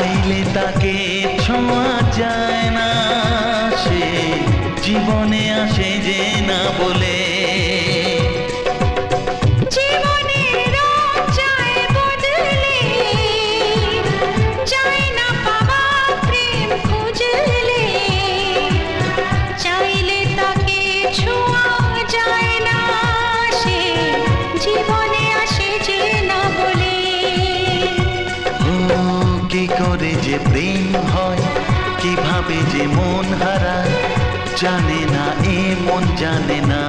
চাইলে তাকে ছোঁয়া যায় না, সে জীবনে আসে যে না বলে। কি করে যে প্রেম হয়, কিভাবে যে মন হারায়, জানে না এ মন জানে না।